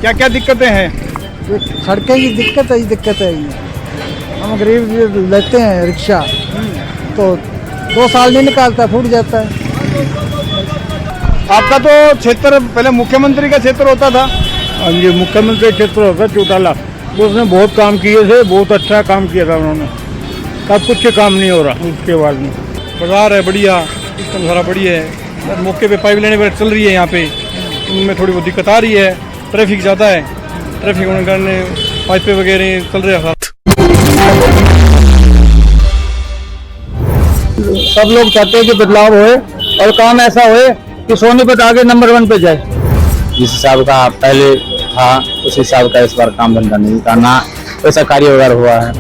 क्या क्या दिक्कतें हैं? सड़कें की दिक्कत है ये। हम गरीब लेते हैं रिक्शा तो 2 साल नहीं निकालता, फूट जाता है। आपका तो क्षेत्र पहले मुख्यमंत्री का क्षेत्र होता था। हाँ जी, मुख्यमंत्री क्षेत्र होता चौटाला, उसने बहुत काम किए थे, बहुत अच्छा काम किया था उन्होंने। अब कुछ काम नहीं हो रहा उसके बाद में। बाजार है बढ़िया, सिस्टम सारा बढ़िया है। मौके पे पाइप लाइन वगैरह चल रही है यहाँ पे, उनमें थोड़ी बहुत दिक्कत आ रही है। ट्रैफिक ज़्यादा है, ट्रैफिक होने के कारण पाइपें वगैरह चल रहे हैं। सब लोग चाहते हैं कि बदलाव होए और काम ऐसा होए कि सोनीपत आगे नंबर 1 पे जाए। जिस हिसाब का पहले था उस हिसाब का इस बार काम धंधा नहीं था, ना ऐसा कार्य वगैरह हुआ है।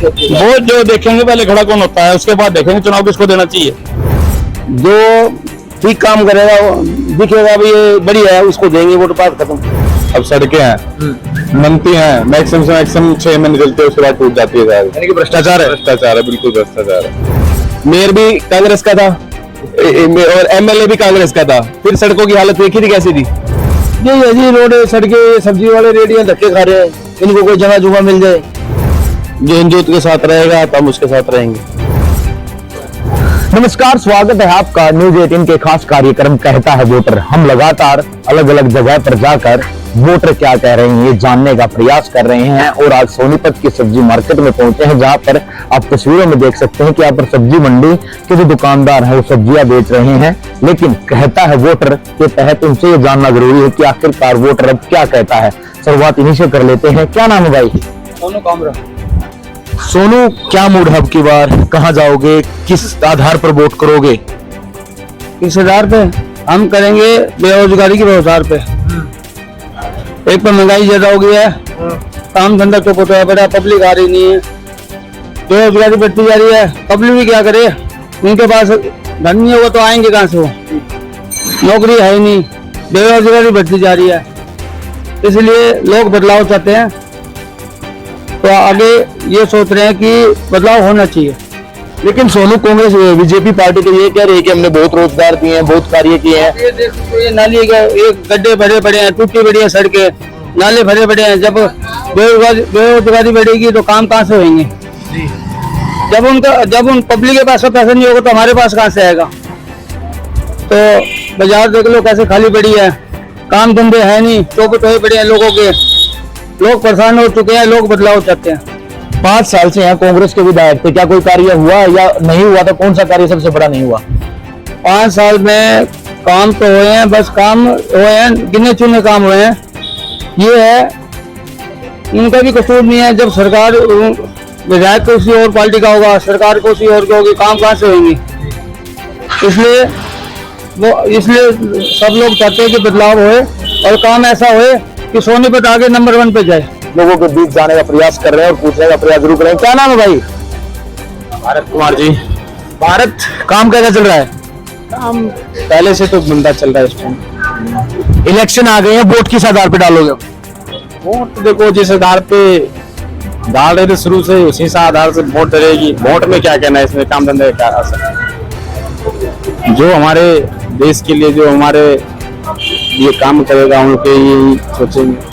वोट जो देखेंगे पहले खड़ा कौन होता है, उसके बाद देखेंगे चुनाव किसको देना चाहिए। जो ठीक काम करेगा दिखेगा भी ये बढ़िया है, उसको देंगे, वोट बात खत्म। अब सड़कें हैं बनती हैं, मैक्सिमम से मैक्सिमम 6 महीने चलते हैं, उसके बाद टूट जाती है। यानी कि भ्रष्टाचार है, बिल्कुल भ्रष्टाचार है। मेयर भी कांग्रेस का था और एमएलए भी कांग्रेस का था, फिर सड़कों की हालत देखी थी कैसी थी। यही है जी, रोड सड़कें, सब्जी वाले रेडियो धक्के खा रहे हैं, इनको कोई जगह जुगा मिल जाए। जो हिंदुत्व के साथ रहेगा तो हम उसके साथ रहेंगे। नमस्कार, स्वागत है आपका न्यूज 18 के खास कार्यक्रम कहता है वोटर। हम लगातार अलग अलग जगह पर जाकर वोटर क्या कह रहे हैं ये जानने का प्रयास कर रहे हैं। और आज सोनीपत की सब्जी मार्केट में पहुंचे हैं, जहां पर आप तस्वीरों में देख सकते हैं कि यहाँ पर सब्जी मंडी के जो दुकानदार हैं वो सब्जियां बेच रहे हैं। लेकिन कहता है वोटर के तहत उनसे ये जानना जरूरी है कि आखिरकार वोटर अब क्या कहता है। शुरुआत इन्हीं से कर लेते हैं। क्या नाम है भाई? सोनू कामरा। सोनू, क्या मूड है अब की बार? कहाँ जाओगे, किस आधार पर वोट करोगे? इस आधार पे हम करेंगे बेरोजगारी के आधार पे। एक पर महंगाई ज्यादा हो गई है, काम धंधा चुप होता है, बड़ा पब्लिक आ रही नहीं है, बेरोजगारी बढ़ती जा रही है। पब्लिक भी क्या करे, उनके पास धन नहीं होगा तो आएंगे कहाँ से? वो नौकरी है ही नहीं, बेरोजगारी बढ़ती जा रही है, इसलिए लोग बदलाव चाहते हैं। तो आगे ये सोच रहे हैं कि बदलाव होना चाहिए। लेकिन सोनू, कांग्रेस बीजेपी पार्टी तो ये कह रही है कि हमने बहुत रोजगार दिए हैं, बहुत कार्य किए हैं। ये देखो, ये नाली के एक गड्ढे भरे पड़े हैं, टूटी पड़ी है सड़कें, नाले भरे पड़े हैं। जब बेरोजगारी बढ़ेगी तो काम कहाँ से होंगे? जब उन पब्लिक के पास पैसा नहीं होगा तो हमारे पास कहाँ से आएगा? तो बाजार देख लो कैसे खाली पड़ी है, काम धंधे है नहीं, चौपट हुए पड़े हैं लोगों के, लोग परेशान हो चुके हैं, लोग बदलाव चाहते हैं। 5 साल से यहाँ कांग्रेस के विधायक थे, क्या कोई कार्य हुआ या नहीं हुआ? तो कौन सा कार्य सबसे बड़ा नहीं हुआ? 5 साल में काम तो हुए हैं, बस काम हुए हैं, गिने चुने काम हुए हैं। ये है, उनका भी कसूर नहीं है। जब सरकार विधायक को किसी और पार्टी का होगा, सरकार को किसी और की होगी, काम कहाँ से होंगे? इसलिए सब लोग चाहते हैं कि बदलाव होए और काम ऐसा होए कि सोनीपत आगे नंबर 1 पे जाए। लोगों के बीच जाने का प्रयास कर रहे हैं और पूछने का प्रयास जरूर करें। क्या नाम है भाई? भारत कुमार जी। भारत, काम कैसा चल रहा है? काम पहले से तो मंदा चल रहा है इस टाइम। इलेक्शन आ गए हैं, वोट किस आधार पे डालोगे? वोट देखो, जिस आधार पे डाल रहे थे शुरू से उसी से आधार से वोट डलेगी। वोट में क्या कहना है, इसमें काम धंधे क्या असर? जो हमारे देश के लिए, जो हमारे ये काम करेगा उनके ही सोचेंगे।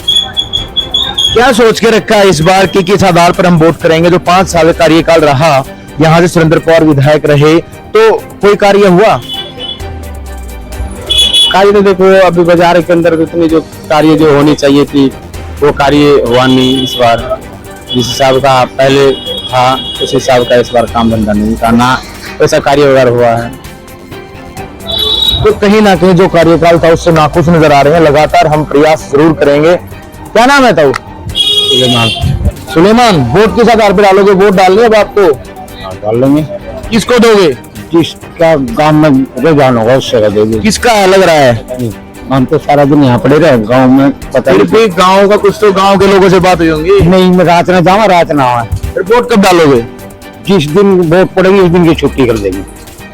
क्या सोच के रखा है इस बार कि किस आधार पर हम वोट करेंगे? जो 5 साल का कार्यकाल रहा, यहाँ से सुरेंद्र पवार विधायक रहे, तो कोई कार्य हुआ? कार्य तो देखो, अभी बाजार के अंदर इतनी जो कार्य जो होनी चाहिए थी वो कार्य हुआ नहीं इस बार। जिस हिसाब का पहले था उस हिसाब का इस बार काम धंधा नहीं था, ना ऐसा कार्य वगैरह हुआ है। तो कहीं ना कहीं जो कार्यकाल था उससे नाखुश नजर आ रहे हैं। लगातार हम प्रयास जरूर करेंगे। क्या नाम है ताऊ? सुलेमान, वोट किस आधार पर डालोगे? वोट डालने अब आपको? डाल लेंगे। किसको दोगे? जिसका गांव में रुझान होगा उससे देंगे। किसका लग रहा है? हम तो सारा दिन यहाँ पड़े रहे गांव में, पता फिर भी गांव का कुछ तो गांव के लोगों से बात हुई होंगी। नहीं, मैं रात ना जाऊँ, रात ना आए। फिर वोट कब डालोगे? जिस दिन वोट पड़ेगी उस दिन की छुट्टी कर देंगे।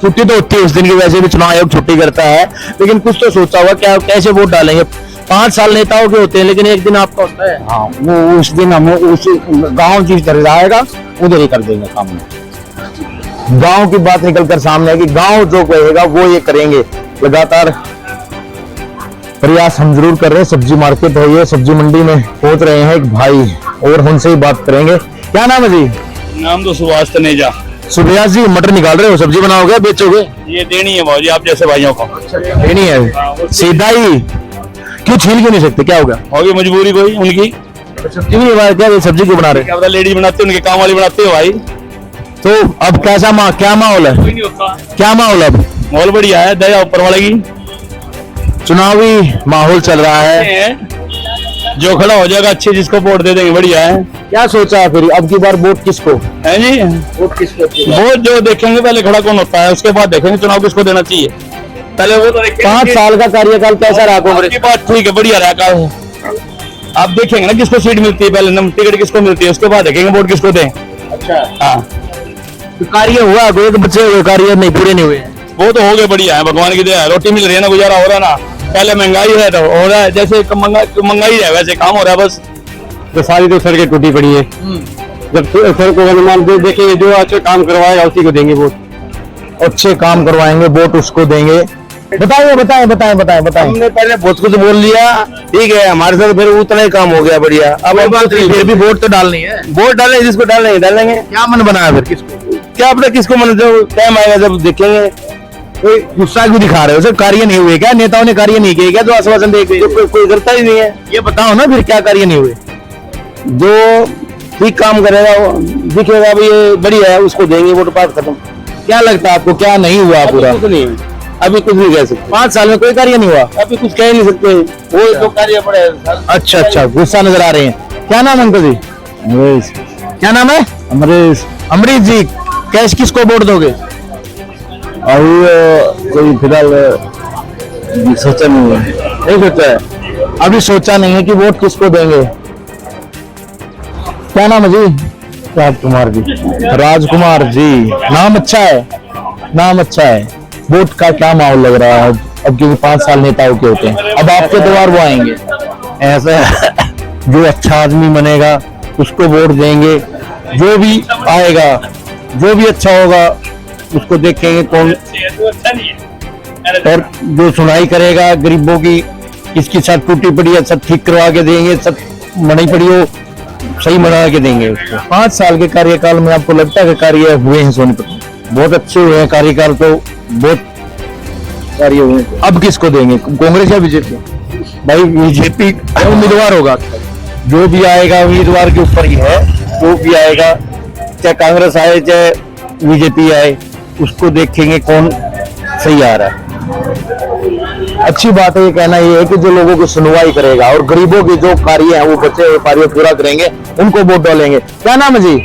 छुट्टी तो होती है उस दिन की, वैसे भी चुनाव आयोग छुट्टी करता है, लेकिन कुछ तो सोचा हुआ क्या, कैसे वोट डालेंगे? 5 साल नेताओं के होते हैं, लेकिन एक दिन आपका होता है। हाँ, वो उस दिन हम उस गांव जिस तरह जाएगा उधर ही कर देंगे काम। गांव की बात निकल कर सामने है कि गांव जो कहेगा वो ये करेंगे। लगातार प्रयास हम जरूर कर रहे हैं। सब्जी मार्केट है ये, सब्जी मंडी में पहुंच रहे हैं एक भाई और उनसे ही बात करेंगे। क्या नाम है जी? नाम तो सुभाष तनेजा। सुबह जी मटर निकाल रहे हो, सब्जी बनाओगे बेचोगे? ये देनी है भाजी आप जैसे भाइयों को। ये नहीं है सीधा ही, क्यों छील क्यों नहीं सकते, क्या होगा? होगी मजबूरी कोई उनकी। सब्जी नहीं बना, क्या सब्जी क्यों बना रहे? क्या पता लेडीज बनाते उनके काम वाली बनाते हो भाई। तो अब कैसा क्या माहौल है? कोई नहीं होता, क्या माहौल अब? माहौल बढ़िया है, दया ऊपर वाले की। चुनावी माहौल चल रहा है, जो खड़ा हो जाएगा अच्छे, जिसको वोट दे देंगे बढ़िया है। क्या सोचा फिर अब की बार वोट किसको? है जी, वोट किसको? वोट जो देखेंगे पहले खड़ा कौन होता है, उसके बाद देखेंगे चुनाव किसको देना चाहिए। पहले वो तो देखेंगे 5 साल का कार्यकाल कैसा रहा कांग्रेस? आपकी बात ठीक है, बढ़िया रहा काम। आप देखेंगे ना किसको सीट मिलती है, पहले नंबर टिकट किसको मिलती है, उसके बाद देखेंगे वोट किसको दें। अच्छा, हाँ, तो कार्य हुआ कोई? एक बच्चे हुए कार्य नहीं, पूरे नहीं हुए? वो तो हो गए, बढ़िया है, भगवान की दया है, रोटी मिल रही है ना, गुजारा हो रहा है ना। पहले महंगाई है तो हो रहा है, जैसे महंगाई है वैसे काम हो रहा है बस। तो सारी तो सड़कें टूटी पड़ी है। जब सड़क को अनुमान देखेंगे, जो अच्छे काम करवाएगा उसी को देंगे वोट। अच्छे काम करवाएंगे वोट उसको देंगे। बताइए बताएं बताएं बताएं बताएं। हमने पहले बहुत कुछ बोल लिया, ठीक है, हमारे साथ फिर उतना ही काम हो गया बढ़िया। अब फिर भी वोट तो डालनी है, वोट डालेंगे, जिसको डालेंगे डालेंगे। क्या मन बनाया फिर किसको? क्या पता किसको मन, जो टाइम आएगा जब देखेंगे। कोई गुस्सा क्यों दिखा रहे हो सर? कार्य नहीं हुए क्या? नेताओं ने कार्य नहीं किए क्या? जो आश्वासन दे गए कोई करता ही नहीं है। ये बताओ ना फिर, क्या कार्य नहीं हुए? जो ठीक काम करेगा वो दिखेगा भी ये बढ़िया है, उसको देंगे वोट, पास खत्म। क्या लगता है आपको, क्या नहीं हुआ पूरा? कुछ नहीं, अभी कुछ नहीं कह सकते। 5 साल में कोई कार्य नहीं हुआ? अभी कुछ कह नहीं सकते, वो जो कार्य पड़े। अच्छा अच्छा, गुस्सा नजर आ रहे हैं। क्या नाम है अंकल जी? अमरीश। क्या नाम है? अमरीश। अमरीश जी, कैश किसको वोट दोगे? अभी कोई फिलहाल सोचा नहीं है। नहीं सोचा है, अभी सोचा नहीं है कि वोट किसको देंगे। क्या नाम है जी? राजकुमार जी। राजकुमार जी, नाम अच्छा है, नाम अच्छा है। वोट का क्या माहौल लग रहा है अब, क्योंकि 5 साल नेताओं के होते हैं, अब आपके द्वार वो आएंगे। ऐसा जो अच्छा आदमी बनेगा उसको वोट देंगे, जो भी आएगा, जो भी अच्छा होगा उसको देखेंगे कौन, और जो सुनाई करेगा गरीबों की, किसकी छत टूटी पड़ी है सब ठीक करवा के देंगे, सब मनी पड़ी हो सही बना के देंगे उसको। 5 साल के कार्यकाल में आपको लगता है कि कार्य हुए हैं सोनीपत में? बहुत अच्छे हुए हैं कार्यकाल, तो बहुत कार्य हुए हैं। अब किसको देंगे, कांग्रेस या बीजेपी? भाई बीजेपी उम्मीदवार होगा जो भी आएगा उम्मीदवार के ऊपर ही है, जो भी आएगा, चाहे कांग्रेस आए चाहे बीजेपी आए, उसको देखेंगे कौन सही आ रहा है। अच्छी बात है। ये कहना ये है कि जो लोगों की सुनवाई करेगा और गरीबों के जो कार्य है वो बच्चे कार्य पूरा करेंगे, उनको वोट डालेंगे। क्या नाम है जी?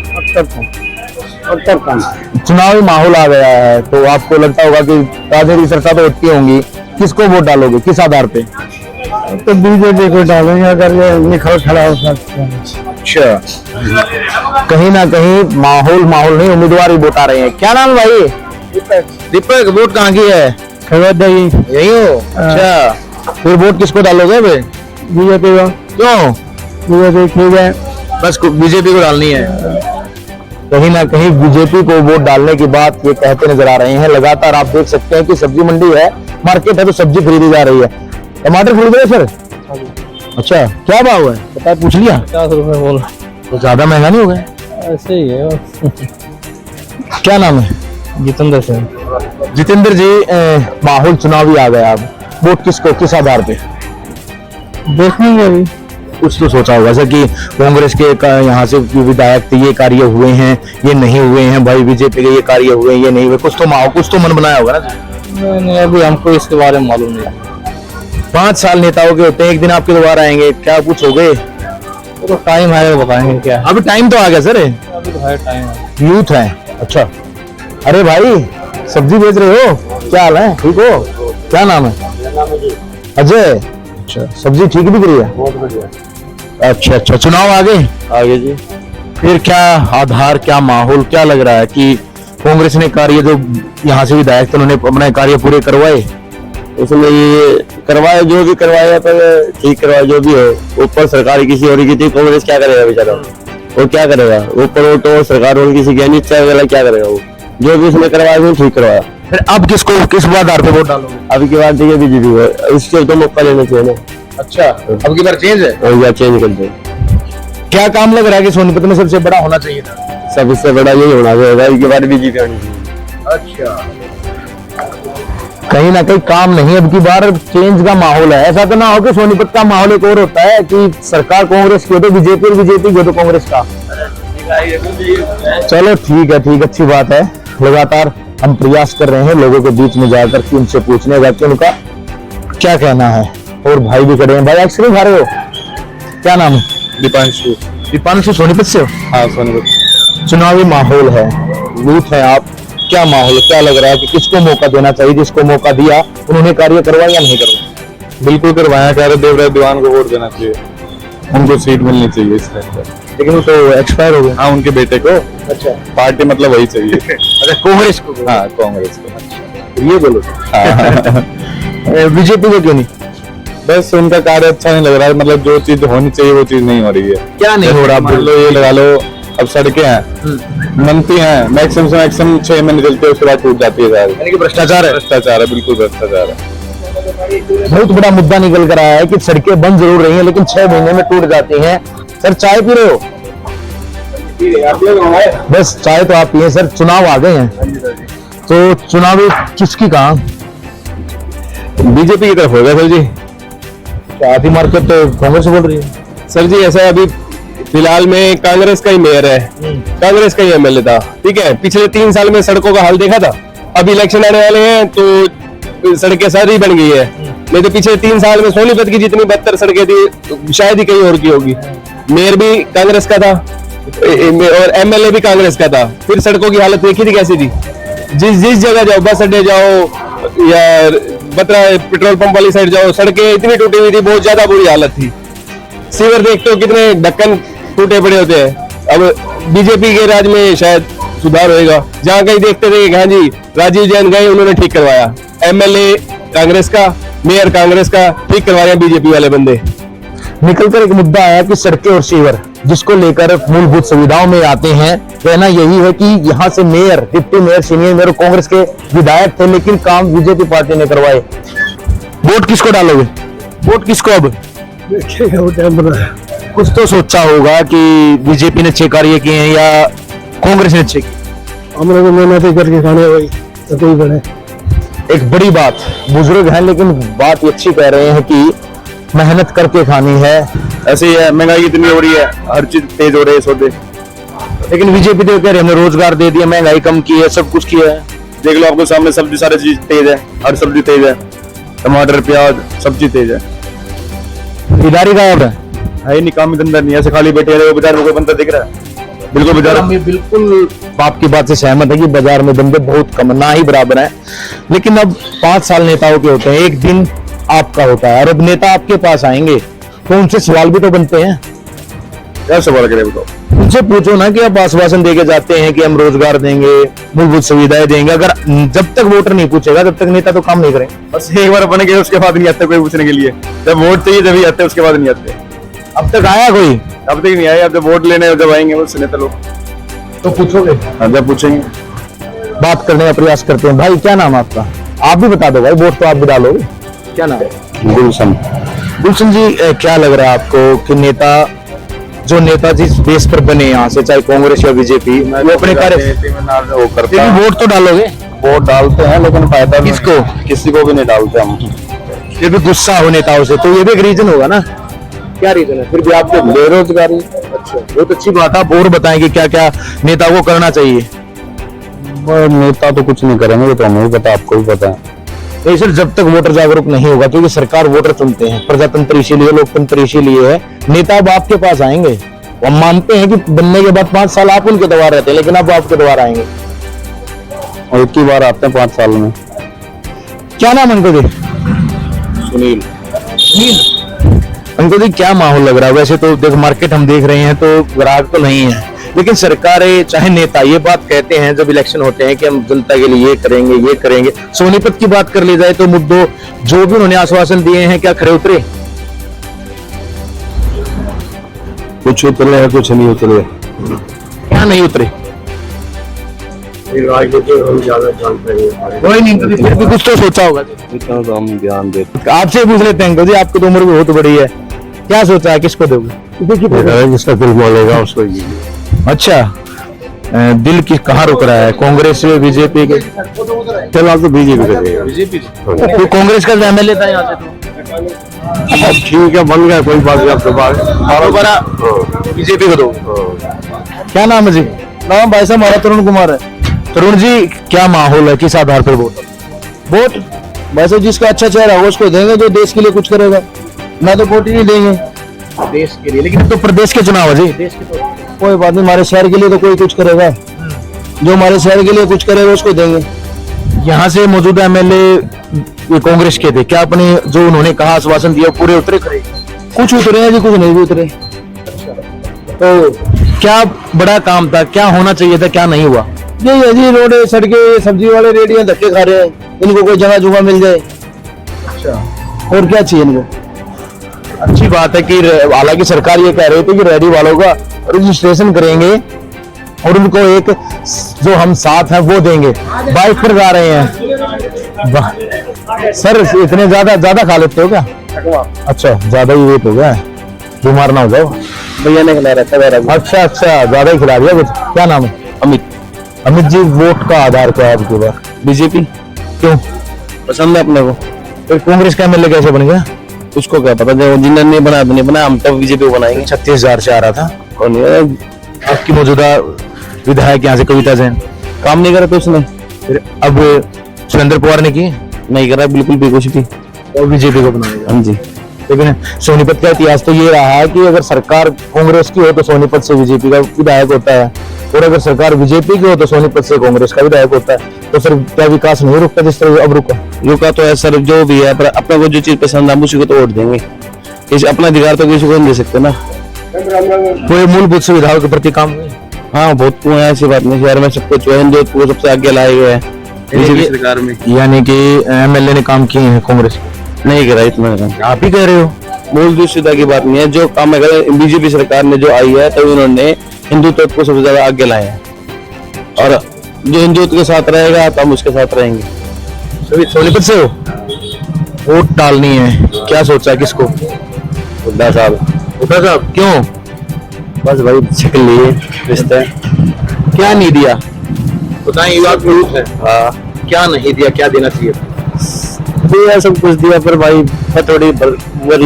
चुनावी माहौल आ गया है, तो आपको लगता होगा कि राजनीतिक चर्चा तो होती होंगी, किसको वोट डालोगे, किस आधार पे? तो बीजेपी को डालेंगे अगर ये निखर खड़ा हो सकता है। अच्छा, कहीं ना कहीं माहौल नहीं, उम्मीदवार ही वोट आ रहे हैं। क्या नाम है भाई? दीपक। वोट कहाँ की है? यही हो? अच्छा, फिर वोट किसको डालोगे? बीजेपी को। क्यों? बीजेपी ठीक है, बस बीजेपी को डालनी है। कहीं ना कहीं बीजेपी को वोट डालने की बात ये कहते नजर आ रहे हैं। लगातार आप देख सकते हैं कि सब्जी मंडी है, मार्केट है, तो सब्जी खरीदी जा रही है। टमाटर खरीद रहे सर? अच्छा, क्या भाव है पता है? पूछ लिया? 50 रुपए बोल। तो ज्यादा महंगा नहीं हो गया? ऐसे ही है। क्या नाम है? जितेंद्र सिंह। जितेंद्र जी, माहौल चुनावी आ गया, अब वोट किसको, किस आधार पे देखेंगे अभी। कुछ तो सोचा होगा सर कि कांग्रेस के यहाँ से विधायक थे, ये कार्य हुए हैं, ये नहीं हुए हैं, भाई बीजेपी के ये कार्य हुए हैं, ये नहीं हुए, कुछ तो माहौल, कुछ तो मन बनाया होगा ना। नहीं, अभी हमको इसके बारे में मालूम नहीं। 5 साल नेताओं के होते हैं, एक दिन आपके दोबारा आएंगे, क्या कुछ हो गए? तो टाइम आएगा बताएंगे क्या। अभी टाइम तो आ गया सर, अभी तो है टाइम। यूथ है। अच्छा, अरे भाई सब्जी बेच रहे हो, क्या हाल है, ठीक हो? क्या नाम है? अजय। अच्छा, सब्जी ठीक बिक रही है? बहुत बढ़िया। अच्छा, चुनाव आगे जी। फिर क्या आधार, क्या माहौल, क्या लग रहा है कि कांग्रेस ने कार्य जो यहाँ से विधायक थे उन्होंने अपने कार्य पूरे करवाए? उसमें ये करवाए, जो भी करवाया पर ठीक करवाए, जो भी हो। ऊपर सरकार किसी और की थी, कांग्रेस क्या करेगा बेचारा, वो क्या करेगा? ऊपर वो तो सरकार और किसी की नहीं, क्या करेगा वो? जो भी उसने करवाया वो ठीक करवाया। फिर अब किस आधार पे वोट डालोगे? अभी की बात देखिए बीजेपी को, इससे तो मौका लेना चाहिए ना। अच्छा, अब की बार चेंज है। और या चेंज कर दे। क्या काम लग रहा है कि सोनीपत में सबसे बड़ा होना चाहिए था? सबसे बड़ा यही होना चाहिए, इसके बाद बीजेपी आनी चाहिए। अच्छा, कहीं ना कहीं काम नहीं, अब की बार चेंज का माहौल है। ऐसा तो ना हो कि सोनीपत का माहौल एक और होता है कि सरकार कांग्रेस की हो तो बीजेपी, और बीजेपी की हो तो कांग्रेस का। चलो ठीक है, अच्छी बात है। लगातार हम प्रयास कर रहे हैं लोगों के बीच में जाकर कि उनसे पूछने का कि उनका क्या कहना है। और भाई भी खड़े हैं। भाई आइसक्रीम खा रहे हो? क्या नाम है? दीपांशु। दीपांशु, सोनीपत से हो? हाँ, सोनीपत। चुनावी माहौल है, यूथ है आप, क्या माहौल, क्या लग रहा है कि किसको मौका देना चाहिए? जिसको मौका दिया उन्होंने कार्य करवाया या नहीं करवाया? बिल्कुल करवाया, कह रहे देवराज दीवान को वोट देना चाहिए, उनको सीट मिलनी चाहिए इस टाइम पर। लेकिन वो तो एक्सपायर हो गया। हाँ, उनके बेटे को। अच्छा, पार्टी मतलब वही चाहिए। अच्छा कांग्रेस को? हाँ, कांग्रेस को। ये बोलो। बीजेपी को क्यों नहीं? बस उनका कार्य अच्छा नहीं लग रहा है, मतलब जो चीज होनी चाहिए वो चीज नहीं हो रही है। क्या नहीं हो रहा? मान लो ये लगा लो, अब सड़कें हैं, बनती हैं, मैक्सिमम से मैक्सिमम 6 महीने चलती है, उसके बाद टूट जाती है सारी। यानी कि भ्रष्टाचार है। भ्रष्टाचार है, बिल्कुल भ्रष्टाचार है। बहुत बड़ा मुद्दा निकल कर आया है कि सड़कें बन जरूर रही हैं लेकिन 6 महीने में टूट जाती हैं। सर चाय पी रहे हो? बस चाय तो आप पिए। सर चुनाव आ गए हैं तो चुनावी किसकी कहा? बीजेपी की तरफ होगा सर जी। आधी मार्केट तो कांग्रेस बोल रही है। सर जी ऐसा है, अभी फिलहाल में कांग्रेस का ही मेयर है, कांग्रेस का ही एमएलए था, ठीक है। पिछले 3 साल में सड़कों का हाल देखा था। अब इलेक्शन आने वाले हैं तो सड़कें सारी बन गई है, नहीं तो पिछले 3 साल में सोनीपत की जितनी 72 सड़कें थी शायद ही कहीं और की होगी। मेयर भी कांग्रेस का था और एमएलए भी कांग्रेस का था, फिर सड़कों की हालत देखी थी कैसी थी। जिस जगह जाओ, बस अड्डे जाओ या बत्रा पेट्रोल पंप वाली साइड जाओ, सड़कें इतनी टूटी हुई थी, बहुत ज्यादा बुरी हालत थी। सीवर देखते हो कितने ढक्कन टूटे पड़े होते हैं। अब बीजेपी के राज में शायद सुधार होएगा। जहां कहीं देखते थे कि हाँ जी राजीव जैन गए, उन्होंने ठीक करवाया। एमएलए कांग्रेस का, मेयर कांग्रेस का, ठीक करवा रहे हैं बीजेपी वाले बंदे। निकलकर एक मुद्दा आया कि सड़कें और सीवर, जिसको लेकर मूलभूत सुविधाओं में आते हैं। कहना यही है कि यहाँ से mayor, deputy mayor, senior mayor Congress के विधायक थे लेकिन काम बीजेपी पार्टी ने करवाए। वोट किसको डालोगे? वोट किसको? अब कुछ तो सोचा होगा कि बीजेपी ने अच्छे कार्य किए हैं या कांग्रेस ने अच्छे किए। हम लोग मेहनत करके खाने भाई तो कोई बने। एक बड़ी बात, बुजुर्ग हैं लेकिन बात ये अच्छी कह रहे हैं कि मेहनत करके खानी है। ऐसे ही है, महंगाई इतनी हो रही है, हर चीज तेज हो रही है, सौदे। लेकिन बीजेपी तो कह रहे हैं हमने रोजगार दे दिया, महंगाई कम की है, सब कुछ किया है। देख लो आपको सामने, सब्जी सारी चीज तेज है, हर सब्जी तेज है, टमाटर प्याज सब्जी तेज है। खरीदारी गायब है ही नहीं, काम धंधा नहीं है, ऐसे खाली बैठे रहे। बाजार में कोई बंदा दिख रहा है? बिल्कुल बाजार में। बिल्कुल आपकी बात से सहमत है कि बाजार में बंदे बहुत कम, ना ही बराबर है। लेकिन अब 5 साल नेताओं के होते हैं, एक दिन आपका होता है, और अब नेता आपके पास आएंगे तो उनसे सवाल भी तो बनते हैं। क्या सवाल करे बताओ? उनसे पूछो ना कि आप आश्वासन देके जाते हैं कि हम रोजगार देंगे, मूलभूत सुविधाएं देंगे। अगर जब तक वोटर नहीं पूछेगा तब तक नेता तो काम नहीं करेंगे। बस एक बार बन गए उसके बाद नहीं आते कोई पूछने के लिए। जब वोट चाहिए तभी आते, उसके बाद नहीं आते। अब तक आया कोई? अब तक नहीं आए। अब जब वोट लेने जब आएंगे उससे नेता लोग तो पूछोगे? जब पूछेंगे बात करने का प्रयास करते हैं। भाई क्या नाम है आपका? आप भी बता दो भाई, वोट तो आप भी डालोगे। क्या नाम है? गुलशन। गुलशन जी, क्या लग रहा है आपको कि नेता जिस बेस पर बने यहाँ से, चाहे कांग्रेस या बीजेपी, वो अपने कार्य वोट तो डालोगे? वोट डालते हैं लेकिन फायदा किसको? किसी को भी नहीं डालते हम। ये भी गुस्सा हो नेताओं से, तो ये भी एक रीजन होगा ना? क्या रीजन है? फिर भी आपको बेरोजगारी। अच्छा, बहुत अच्छी बात है। आप और बताएं कि क्या क्या नेता को करना चाहिए। नेता तो कुछ नहीं करेंगे, तो हमें भी पता, आपको भी पता है। नहीं सर, जब तक वोटर जागरूक नहीं होगा, क्योंकि सरकार वोटर चुनते हैं, प्रजातंत्र इसीलिए, लोकतंत्र इसीलिए है। नेता अब आपके पास आएंगे, हम मानते हैं कि बनने के बाद 5 साल आप उनके द्वार रहते हैं, लेकिन अब आपके द्वार आएंगे और एक ही बार आते हैं 5 साल में। क्या नाम अंकुर जी? सुनील। अंकुर जी, क्या माहौल लग रहा है? वैसे तो देख, मार्केट हम देख रहे हैं तो ग्राहक तो नहीं है, लेकिन सरकारें चाहे नेता ये बात कहते हैं जब इलेक्शन होते हैं कि हम जनता के लिए ये करेंगे, ये करेंगे। सोनीपत की बात कर ली जाए तो मुद्दों जो भी उन्होंने आश्वासन दिए हैं, क्या खरे उतरे? कुछ उतरे हैं, कुछ नहीं उतरे। क्या नहीं उतरे? कोई नहीं, कभी फिर भी कुछ तो सोचा होगा। इतना तो हम ध्यान देते आपसे पूछ लेते हैं अंकल जी, आपकी तो उम्र भी बहुत बड़ी है, क्या सोचा है, किसको दोगे? जिसका दिल बोलेगा उसको ही। अच्छा, दिल की कहाँ रुक रहा है, कांग्रेस से, बीजेपी के? चलो तो बीजेपी करेगा। बीजेपी तो कांग्रेस का एमएलए था यहाँ से, तो ठीक है, बन गया, कोई बात नहीं। आपके पास दोबारा बीजेपी को दो। क्या नाम है जी? नाम भाई साहब हमारा तरुण कुमार है। तरुण जी, क्या माहौल है, किस आधार पर वोट? वैसे जिसका अच्छा चेहरा होगा उसको देंगे, जो देश के लिए कुछ करेगा। ना तो वोट ही नहीं देंगे देश के लिए, लेकिन अब तो प्रदेश के चुनाव है जी। देश के तो कोई बात नहीं, हमारे शहर के लिए तो कोई कुछ करेगा, जो हमारे शहर के लिए कुछ करेगा उसको देंगे। यहाँ से मौजूदा एमएलए कांग्रेस के थे, क्या अपने जो उन्होंने कहा, आश्वासन दिया, पूरे उतरे? कुछ उतरे हैं जी, कुछ नहीं भी उतरे। तो क्या बड़ा काम था, क्या होना चाहिए था, क्या नहीं हुआ? यही है जी, रोड, सड़कें, सब्जी वाले रेडियां धक्के खा रहे हैं, इनको कोई जगह जुगा मिल जाए। अच्छा, और क्या चाहिए इनको? अच्छी बात है कि हालांकि सरकार ये कह रही थी कि रेडी वालों का रजिस्ट्रेशन करेंगे और उनको एक जो हम साथ हैं वो देंगे। बाइक पर जा रहे हैं सर, इतने ज्यादा खा लेते हो क्या? अच्छा, ज्यादा ही वेट हो गया है, बीमार ना हो जाओ। भैया ने खिला रहता है। अच्छा, ज्यादा ही खिला दिया कुछ। क्या नाम है? अमित जी, वोट का आधार क्या है आपके बार? बीजेपी। क्यों पसंद है अपने को? फिर कांग्रेस का एमएलए कैसे बन गया? उसको क्या पता, जो जिन्होंने बना नहीं बना, हम तो बीजेपी बनाएंगे। 36,000 से आ रहा था। कौन है आपकी मौजूदा विधायक यहाँ से? कविता जैन। काम नहीं करा तो उसने, फिर अब सुरेंद्र पवार ने की नहीं करा, बिल्कुल भी कुछ भी, और बीजेपी को बनाएगा। हाँ जी, लेकिन सोनीपत का इतिहास तो ये रहा है कि अगर सरकार कांग्रेस की हो तो सोनीपत से बीजेपी का विधायक होता है, और अगर सरकार बीजेपी की हो तो सोनीपत से कांग्रेस का विधायक होता है। तो सर क्या विकास नहीं रुकता जिस तरह अब रुका तो है सर, जो भी है, पर अपने को जो चीज पसंद है उसी को तो वोट देंगे। अपना अधिकार तो किसी को नहीं दे सकते ना। कोई मूलभूत सुविधाओं के प्रति काम? हाँ, बहुत ऐसी बात नहीं, शहर में सब कुछ है, जोधपुर सबसे आगे लाए गए हैं बीजेपी सरकार में। यानी कि एमएलए ने काम किए हैं, कांग्रेस नहीं करा इतना काम। आप ही कह रहे हो, मूलभूत सुविधा की बात नहीं है, जो काम है बीजेपी सरकार ने जो आई है, तो उन्होंने हिंदुत्व को सबसे ज्यादा आगे लाए हैं, और जो हिंदुत्व के साथ रहेगा तो हम उसके साथ रहेंगे। सभी सोनीपत से हो, वोट डालनी है, क्या सोचा है, किसको? हुड्डा साहब। क्यों? बस भाई शक्ल लिए रिश्ता है। क्या नहीं दिया बताएं, युवा ग्रुप है। हाँ, क्या नहीं दिया, क्या देना चाहिए? दिया सब कुछ दिया, पर भाई थोड़ी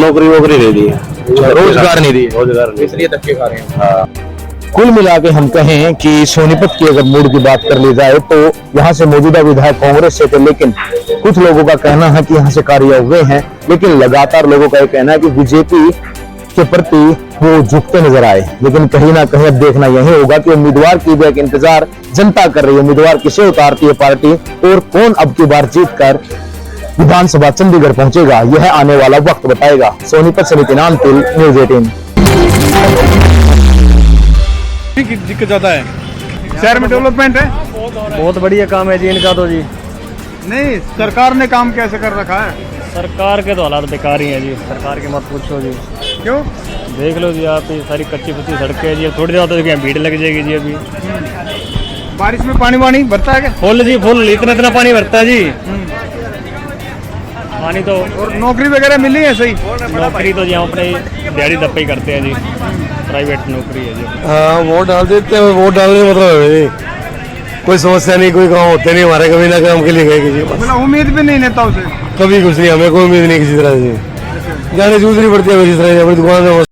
नौकरी वोकरी दे दी, रोजगार नहीं दिया, रोजगार इसलिए धक्के खा रहे हैं। हाँ, कुल मिला के हम कहें कि सोनीपत की अगर मूड की बात कर ली जाए तो यहाँ से मौजूदा विधायक कांग्रेस से थे, लेकिन कुछ लोगों का कहना है कि यहाँ से कार्य हुए हैं, लेकिन लगातार लोगों का यह कहना है कि बीजेपी के प्रति वो झुकते नजर आए। लेकिन कहीं ना कहीं अब देखना यही होगा कि उम्मीदवार की भी एक इंतजार जनता कर रही है, उम्मीदवार किसे उतारती है पार्टी, और कौन अब की बार जीत कर विधानसभा चंडीगढ़ पहुंचेगा, यह आने वाला वक्त बताएगा। सोनीपत से नितिन आमतिल, न्यूज़ 18। दिक्कत ज्यादा है, शहर में डेवलपमेंट है, बहुत बढ़िया काम है जी इनका तो जी। नहीं, सरकार ने काम कैसे कर रखा है? सरकार के तो हालात बेकार ही हैं जी, सरकार के मत पूछो जी। क्यों? देख लो जी, आप ये सारी कच्ची पच्ची सड़कें हैं जी, थोड़ी देर तो यहाँ भीड़ लग जाएगी जी। अभी बारिश में पानी भरता है क्या? फुल जी, फुल, इतना पानी भरता है जी, पानी तो। और नौकरी वगैरह मिली है? सही नौकरी तो जी हम अपने दिहाड़ी दप्पे ही करते हैं जी, प्राइवेट नौकरी है जी। हाँ, वोट डाल देते हैं, वोट डालने मतलब है कोई समस्या नहीं, कोई काम होते नहीं हमारे, कभी ना काम के लिए गए किसी मतलब उम्मीद भी नहीं नेताओं से, कभी कुछ नहीं, हमें कोई उम्मीद नहीं किसी तरह से, जाने जूझनी पड़ती है किसी तरह से, अपनी दुकान में।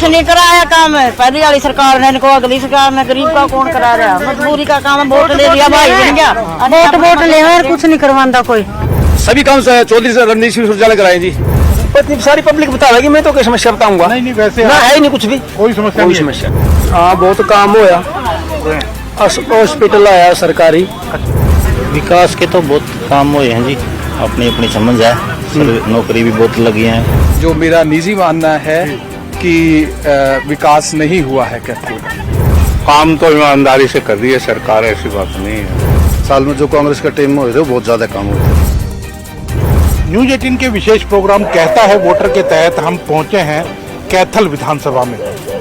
नहीं कराया काम है, पहली वाली सरकार ने इनको, अगली सरकार ने, गरीब का कौन करा रहा? मजबूरी का काम है, वोट ले लिया भाई बन गया, वोट ले और कुछ नहीं करवाता कोई। सभी काम चौधरी से रणनीति शौचालय कराए जी, सारी पब्लिक बतावेगी, मैं तो कोई समस्या बताऊंगा नहीं वैसे ना, है ही नहीं कुछ भी, कोई समस्या कोई समस्या। हाँ, बहुत काम होया, हॉस्पिटल आया सरकारी, विकास के तो बहुत काम हुए हैं जी, अपनी अपनी समझ है, नौकरी भी बहुत लगी है। जो मेरा निजी मानना है कि विकास नहीं हुआ है कहते काम तो ईमानदारी से कर रही है सरकार, ऐसी बात नहीं है। साल में जो कांग्रेस का टीम हुए थे बहुत ज्यादा काम हुए थे। न्यूज़ 18 के विशेष प्रोग्राम कहता है वोटर के तहत हम पहुंचे हैं कैथल विधानसभा में।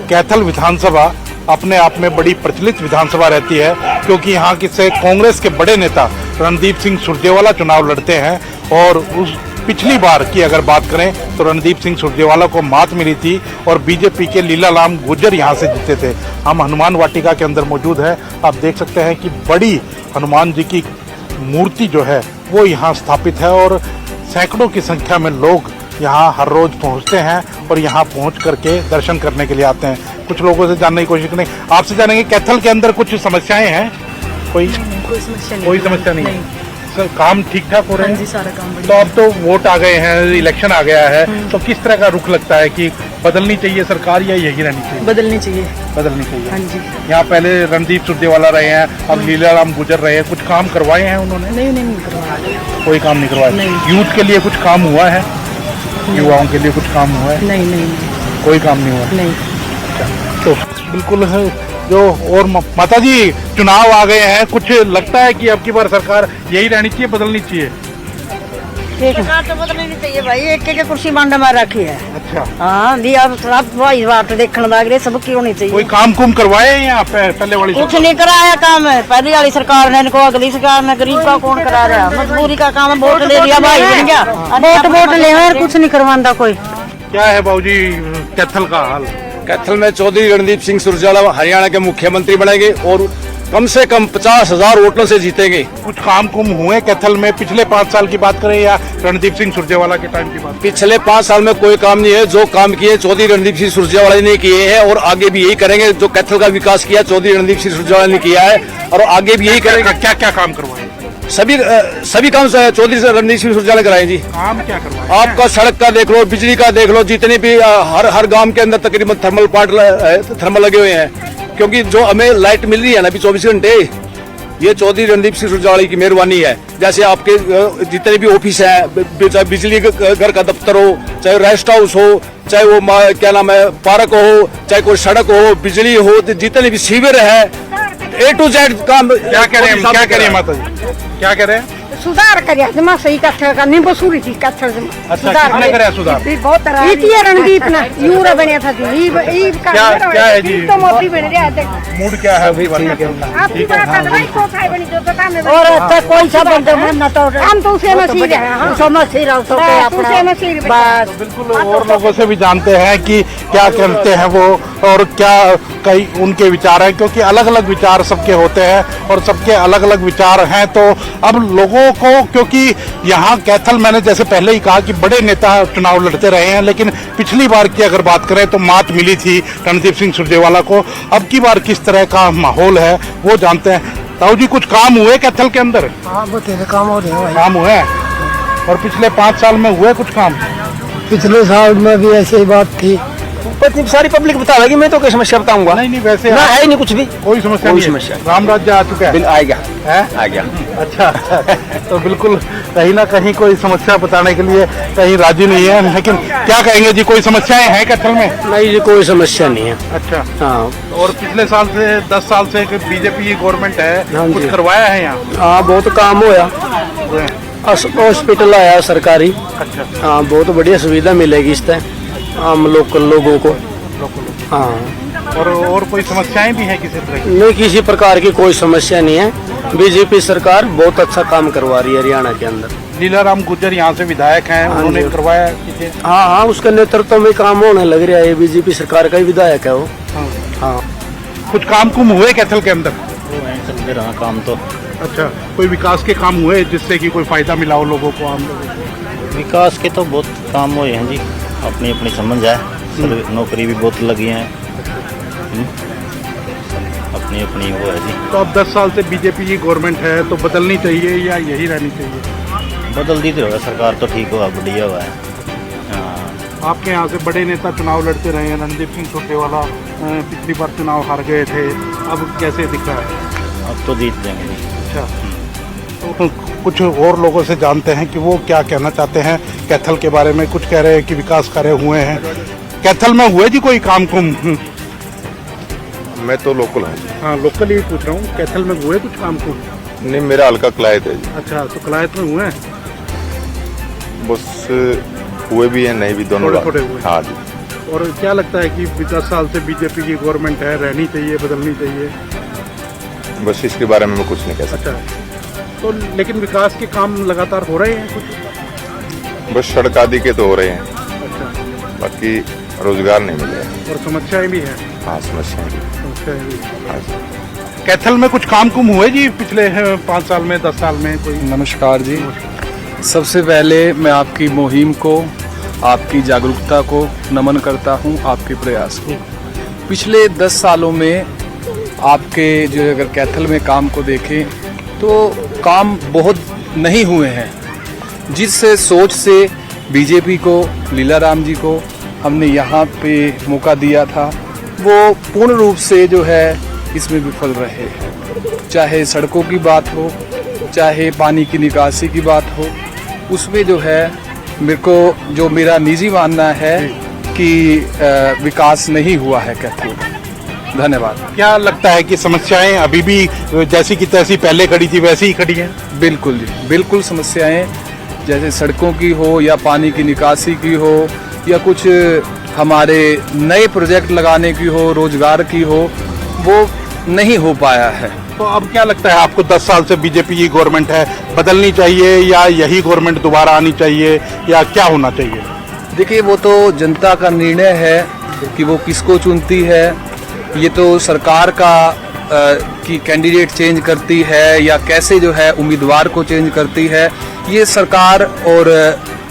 कैथल विधानसभा अपने आप में बड़ी प्रचलित विधानसभा रहती है, क्योंकि यहाँ की से कांग्रेस के बड़े नेता रणदीप सिंह सुरजेवाला चुनाव लड़ते हैं। और उस पिछली बार की अगर बात करें तो रणदीप सिंह सुरजेवाला को मात मिली थी और बीजेपी के लीलाराम गुर्जर यहाँ से जीते थे। हम हनुमान वाटिका के अंदर मौजूद है। आप देख सकते हैं कि बड़ी हनुमान जी की मूर्ति जो है वो यहाँ स्थापित है और सैकड़ों की संख्या में लोग यहाँ हर रोज पहुँचते हैं और यहाँ पहुँच करके दर्शन करने के लिए आते हैं। कुछ लोगों से जानने की कोशिश करें, आपसे जानेंगे कैथल के अंदर कुछ समस्याएं हैं? कोई समस्या नहीं है। सर, काम ठीक ठाक हो रहे हैं? जी, सारा काम तो अब तो वोट आ गए हैं, इलेक्शन आ गया है, तो किस तरह का रुख लगता है कि बदलनी चाहिए सरकार या यही रहनी चाहिए? बदलनी चाहिए। बदलनी चाहिए। हाँ जी। यहाँ पहले रणदीप सुरजेवाला रहे हैं, अब लीलाराम गुर्जर रहे हैं, कुछ काम करवाए हैं उन्होंने? नहीं करवाया। कोई काम नहीं करवाया। यूथ के लिए कुछ काम हुआ है? युवाओं के लिए कुछ काम हुआ है? नहीं कोई काम नहीं हुआ। नहीं। तो बिल्कुल है जो। और माता जी, चुनाव आ गए हैं, कुछ लगता है कि अब की बार सरकार यही रहनी चाहिए, बदलनी चाहिए? सरकार तो बदलनी नहीं चाहिए भाई, एक कुर्सी मांडा मार रखी है। अच्छा। हाँ दी, अब सब भाई बात देखने लग रहे, सब की होनी चाहिए। कोई काम कुम करवाए यहाँ पे पहले वाली? कुछ नहीं कराया काम है, पहली वाली सरकार ने इनको, अगली सरकार ने, गरीब का कौन करा रहा? मजबूरी का काम है, वोट ले लिया भाई बन गया, वोट ले और कुछ नहीं करवाता कोई। क्या है बाबूजी कैथल का हाल? कैथल में चौधरी रणदीप सिंह सुरजेवाला हरियाणा के मुख्यमंत्री बनेंगे और कम से कम 50,000 वोटों से जीतेंगे। कुछ काम कुम हुए कैथल में पिछले 5 साल की बात करें या रणदीप सिंह सुरजेवाला के टाइम की बात? पिछले 5 साल में कोई काम नहीं है। जो काम किए चौधरी रणदीप सिंह सुरजेवाला ने किए हैं और आगे भी यही करेंगे। जो कैथल का विकास किया चौधरी रणदीप सिंह सुरजेवाला ने किया है और आगे भी यही करेंगे। क्या क्या काम करवाए? सभी काम चौधरी रणदीप सिंह सुरजेवाला कराए जी। काम क्या करवाए? आपका सड़क का देख लो, बिजली का देख लो, जितने भी हर गांव के अंदर तकरीबन थर्मल लगे हुए हैं, क्योंकि जो हमें लाइट मिल रही है ना अभी 24 घंटे, ये चौधरी रणदीप सिंह सुरजेवाला की मेहरबानी है। जैसे आपके जितने भी ऑफिस है, चाहे बिजली घर का दफ्तर हो, चाहे रेस्ट हाउस हो, चाहे वो क्या नाम है पार्क हो, चाहे कोई सड़क हो, बिजली हो, जितने भी शिविर है, A to Z काम। क्या कह रहे हैं माता जी, क्या कह रहे हैं? सुधार करे जमा सही कथल का नहीं बसूरी थी कथल जमा। अच्छा, किसने करे सुधार? बहुत रणदीप ना यूरा बनया था जी। क्या है जी? तो मोती बन रहा है। मूड क्या है अभी? आपकी बात है भाई, तो खाए बनी जो तो काम है। और अच्छा कोई सा बंदा ना तो हम तो उसे मसीह है। हम समझ ही रहो तो उसे मसीह बस। बिल्कुल। और लोगों से भी जानते हैं कि क्या करते हैं वो और क्या कई उनके विचार हैं, क्योंकि अलग अलग विचार सबके होते हैं और सबके अलग अलग विचार हैं। तो अब लोगों को, क्योंकि यहाँ कैथल मैंने जैसे पहले ही कहा कि बड़े नेता चुनाव लड़ते रहे हैं, लेकिन पिछली बार की अगर बात करें तो मात मिली थी रणदीप सिंह सुरजेवाला को। अब की बार किस तरह का माहौल है वो जानते हैं। ताऊ जी, कुछ काम हुए कैथल के अंदर? काम हो रहे हैं। काम हुए? और पिछले 5 साल में हुए कुछ काम? पिछले साल में भी ऐसी ही बात थी। सारी पब्लिक बताएगी, मैं तो कोई समस्या बताऊंगा? नहीं वैसे ना है नहीं कुछ भी, कोई समस्या नहीं। राम राज्य आ चुका है? आ गया है? आ गया। अच्छा। तो बिल्कुल कहीं ना कहीं कोई समस्या बताने के लिए कहीं राजी नहीं है, लेकिन क्या कहेंगे जी, कोई समस्याएं हैं कैथल में? नहीं जी, कोई समस्या नहीं है। अच्छा। हाँ। और पिछले साल से 10 साल से बीजेपी की गवर्नमेंट है, कुछ करवाया है यहाँ? हाँ, बहुत काम होया। हॉस्पिटल आया सरकारी। अच्छा। हाँ, बहुत बढ़िया सुविधा मिलेगी इससे आम लोगों को। हाँ। और कोई समस्याएं भी हैं किसी तरह की? नहीं, किसी प्रकार की कोई समस्या नहीं है। बीजेपी सरकार बहुत अच्छा काम करवा रही है हरियाणा के अंदर। लीलाराम गुर्जर यहाँ से विधायक हैं, उन्होंने करवाया चीजें? हाँ, उसके नेतृत्व में काम होने लग रहा है। बीजेपी सरकार का ही विधायक है वो। हाँ। कुछ काम कुम हुए कैथल के अंदर? चलते रहा काम तो। अच्छा, कोई विकास के काम हुए जिससे कि कोई फायदा मिला हो लोगों को, आम लोगों को? विकास के तो बहुत काम हुए हैं जी, अपनी अपनी समझ है। नौकरी भी बहुत लगी है, अपनी अपनी वो है जी। तो अब 10 साल से बीजेपी की गवर्नमेंट है, तो बदलनी चाहिए या यही रहनी चाहिए? बदल दी तो होगा, सरकार तो ठीक हुआ, बढ़िया हुआ है। आपके यहाँ से बड़े नेता चुनाव लड़ते रहे हैं, रणदीप सिंह सुरजेवाला पिछली बार चुनाव हार गए थे, अब कैसे दिख रहा है? अब तो जीत जाएंगे जी। अच्छा। तो कुछ और लोगों से जानते हैं कि वो क्या कहना चाहते हैं कैथल के बारे में। कुछ कह रहे हैं कि विकास कार्य हुए हैं कैथल में। हुए जी कोई काम कुम? मैं तो लोकल है। हाँ, लोकल ही पूछ रहा हूँ, कैथल में हुए कुछ काम कुम? नहीं, मेरा हल्का कलायत है जी। अच्छा, तो कलायत में हुए? बस हुए भी हैं, नहीं भी, दोनों थोड़े हुए। हाँ जी। और क्या लगता है कि 10 साल से बीजेपी की गवर्नमेंट है, रहनी चाहिए, बदलनी चाहिए? बस इसके बारे में मैं कुछ नहीं कह सकता। अच्छा, तो लेकिन विकास के काम लगातार हो रहे हैं कुछ? बस सड़क आदि के तो हो रहे हैं, अच्छा, बाकी रोजगार नहीं मिल रहा। और समस्याएं भी हैं? हाँ, समस्याएं भी। हाँ जी। कैथल में कुछ काम कुम हुए जी पिछले 5 साल में, 10 साल में कोई? नमस्कार जी। सबसे पहले मैं आपकी मुहिम को, आपकी जागरूकता को नमन करता हूं, आपके प्रयास को। पिछले 10 सालों में आपके जो अगर कैथल में काम को देखें तो काम बहुत नहीं हुए हैं। जिस सोच से बीजेपी को, लीलाराम जी को हमने यहाँ पे मौका दिया था, वो पूर्ण रूप से जो है इसमें विफल रहे। चाहे सड़कों की बात हो, चाहे पानी की निकासी की बात हो, उसमें जो है मेरे को, जो मेरा निजी मानना है कि विकास नहीं हुआ है कैथल में। धन्यवाद। क्या लगता है कि समस्याएं अभी भी जैसी की तैसी पहले खड़ी थी वैसी ही खड़ी हैं? बिल्कुल जी, बिल्कुल। समस्याएं जैसे सड़कों की हो या पानी की निकासी की हो या कुछ हमारे नए प्रोजेक्ट लगाने की हो, रोजगार की हो, वो नहीं हो पाया है। तो अब क्या लगता है आपको, 10 साल से बीजेपी की गवर्नमेंट है, बदलनी चाहिए या यही गवर्नमेंट दोबारा आनी चाहिए या क्या होना चाहिए? देखिए, वो तो जनता का निर्णय है कि वो किसको चुनती है। ये तो सरकार का कि कैंडिडेट चेंज करती है या कैसे जो है उम्मीदवार को चेंज करती है, ये सरकार और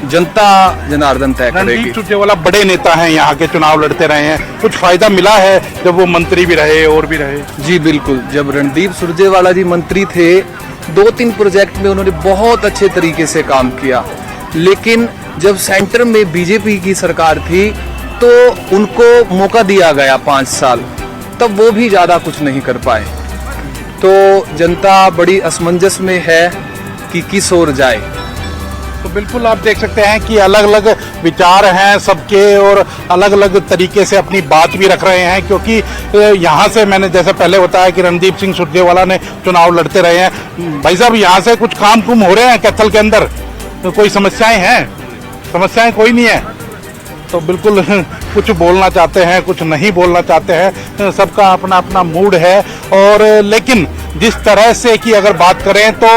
जनता जनार्दन तय करेगी। रणदीप सुरजेवाला बड़े नेता हैं, यहाँ के चुनाव लड़ते रहे हैं, कुछ फायदा मिला है जब वो मंत्री भी रहे और भी रहे? जी बिल्कुल। जब रणदीप सुरजेवाला जी मंत्री थे, 2-3 प्रोजेक्ट में उन्होंने बहुत अच्छे तरीके से काम किया, लेकिन जब सेंटर में बीजेपी की सरकार थी तो उनको मौका दिया गया 5 साल, तब वो भी ज़्यादा कुछ नहीं कर पाए। तो जनता बड़ी असमंजस में है कि किस ओर जाए। तो बिल्कुल आप देख सकते हैं कि अलग अलग विचार हैं सबके और अलग अलग तरीके से अपनी बात भी रख रहे हैं, क्योंकि यहाँ से मैंने जैसे पहले बताया कि रणदीप सिंह सुरजेवाला ने चुनाव लड़ते रहे हैं। भाई साहब, यहाँ से कुछ काम कुम हो रहे हैं कैथल के अंदर? तो कोई समस्याएं हैं? समस्याएं कोई नहीं है। तो बिल्कुल कुछ बोलना चाहते हैं, कुछ नहीं बोलना चाहते हैं, सबका अपना अपना मूड है। और लेकिन जिस तरह से कि अगर बात करें तो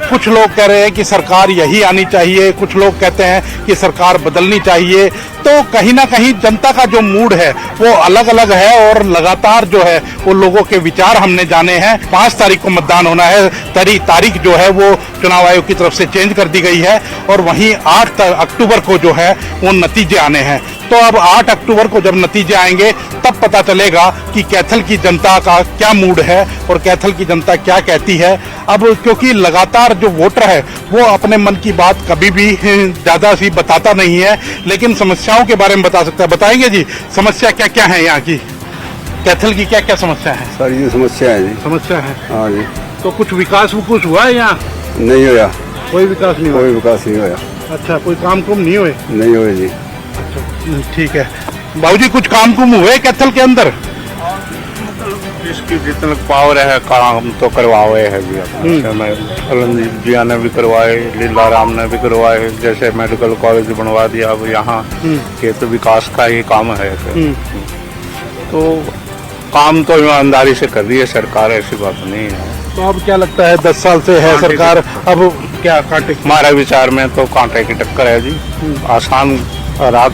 कुछ लोग कह रहे हैं कि सरकार यही आनी चाहिए, कुछ लोग कहते हैं कि सरकार बदलनी चाहिए। तो कहीं ना कहीं जनता का जो मूड है वो अलग अलग है और लगातार जो है वो लोगों के विचार हमने जाने हैं। 5 तारीख को मतदान होना है, तारीख जो है वो चुनाव आयोग की तरफ से चेंज कर दी गई है और वहीं 8 अक्टूबर को जो है वो नतीजे आने हैं। तो अब 8 अक्टूबर को जब नतीजे आएंगे तब पता चलेगा कि कैथल की जनता का क्या मूड है और कैथल की जनता क्या कहती है। अब क्योंकि लगातार जो वोटर है वो अपने मन की बात कभी भी ज़्यादा सी बताता नहीं है, लेकिन समस्याओं के बारे में बता सकता है। बताएंगे जी, समस्या क्या क्या है यहाँ की, कैथल की क्या क्या समस्या है? सर ये समस्या है जी। समस्या है? हाँ जी। तो कुछ विकास हुआ है यहाँ? नहीं होया, कोई विकास नहीं हुआ? कोई विकास नहीं होया। अच्छा, कोई काम कुम नहीं हुए? नहीं हुए जी। अच्छा, ठीक है। बाबूजी, कुछ काम कुम हुए कैथल के अंदर? जिसकी जितना पावर है काम तो करवाए है जी। रणदीप जी ने भी करवाए, लीलाराम ने भी करवाए, जैसे मेडिकल कॉलेज बनवा दिया। अब यहाँ के तो विकास का ही काम है। तो काम तो ईमानदारी से कर रही है सरकार, ऐसी बात नहीं है। तो अब क्या लगता है, 10 साल से है सरकार, अब क्या कांटे? हमारे विचार में तो कांटे की टक्कर है जी। आसान राह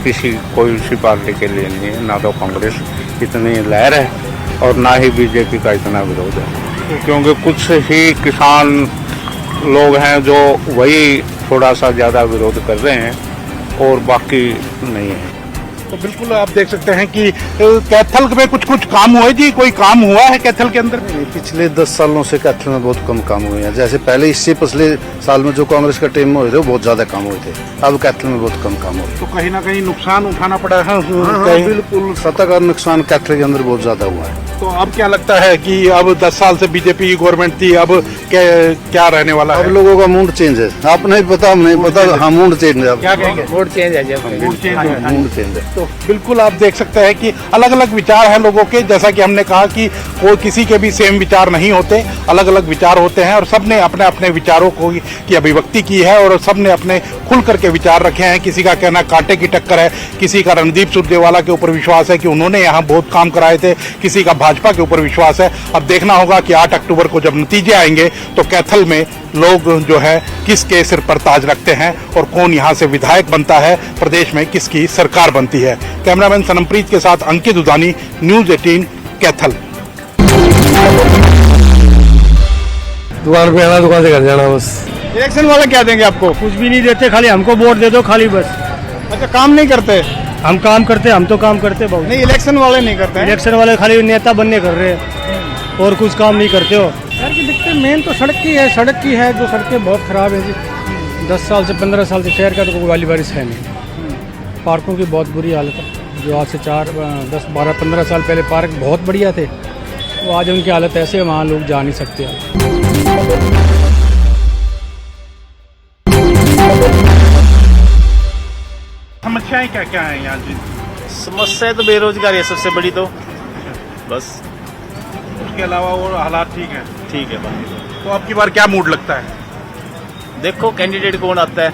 कोई सी पार्टी के लिए नहीं है, ना तो कांग्रेस इतनी लहर है और ना ही बीजेपी का इतना विरोध है, क्योंकि कुछ ही किसान लोग हैं जो वही थोड़ा सा ज़्यादा विरोध कर रहे हैं और बाकी नहीं है। तो बिल्कुल आप देख सकते हैं कि कैथल में कुछ काम हुए जी। कोई काम हुआ है कैथल के अंदर? पिछले 10 सालों से कैथल में बहुत कम काम हुए हैं। जैसे पहले इससे पिछले साल में जो कांग्रेस का टीम में हुए थे वो बहुत ज्यादा काम हुए थे, अब कैथल में बहुत कम काम हुए। तो कहीं ना कहीं नुकसान उठाना पड़ा है? बिल्कुल, सत्ता का नुकसान कैथल के अंदर बहुत ज्यादा हुआ है। तो अब क्या लगता है कि अब 10 साल से बीजेपी की गवर्नमेंट थी, अब क्या रहने वाला अब है? लोगों का मूड चेंज है, आप नहीं पता, हम नहीं पता, हाँ मूड चेंज है। क्या कहेंगे? मूड चेंज है जी, मूड चेंज है। तो बिल्कुल आप देख सकते हैं कि अलग अलग विचार हैं लोगों के। जैसा कि हमने कहा कि कोई किसी के भी सेम विचार नहीं होते, अलग अलग विचार होते हैं और सबने अपने अपने विचारों को की अभिव्यक्ति की है और सबने अपने खुल करके विचार रखे हैं। किसी का कहना कांटे की टक्कर है, किसी का रणदीप सुरजेवाला के ऊपर विश्वास है कि उन्होंने यहाँ बहुत काम कराए थे, किसी का भाजपा के ऊपर विश्वास है। अब देखना होगा कि 8 अक्टूबर को जब नतीजे आएंगे तो कैथल में लोग जो है किसके सिर पर ताज रखते हैं और कौन यहाँ से विधायक बनता है, प्रदेश में किसकी सरकार बनती है। कैमरामैन सनमप्रीत के साथ अंकित उदानी, न्यूज़ 18 कैथल। दुकान पे आना, दुकान से घर जाना बस। इलेक्शन वाले क्या देंगे आपको? कुछ भी नहीं देते, खाली हमको वोट दे दो खाली बस। अच्छा, काम नहीं करते? हम काम करते, हम तो काम करते बहुत। नहीं, इलेक्शन वाले नहीं करते हैं। इलेक्शन वाले खाली नेता बनने कर रहे हैं और कुछ काम नहीं करते हो। शहर की दिक्कत मेन तो सड़क की है जो सड़कें बहुत ख़राब है जी। 10 साल से 15 साल से शहर का तो कोई वाली बारिश है नहीं। पार्कों की बहुत बुरी हालत है, जो आज से 4, 10, 12, 15 साल पहले पार्क बहुत बढ़िया थे, तो आज उनकी हालत ऐसे है वहाँ लोग जा नहीं सकते। समस्याएं क्या क्या है यहाँ जी? समस्या तो बेरोजगारी है सबसे बड़ी, तो बस उसके अलावा और हालात ठीक है बाकी तो आपकी बार क्या मूड लगता है? देखो कैंडिडेट कौन आता है।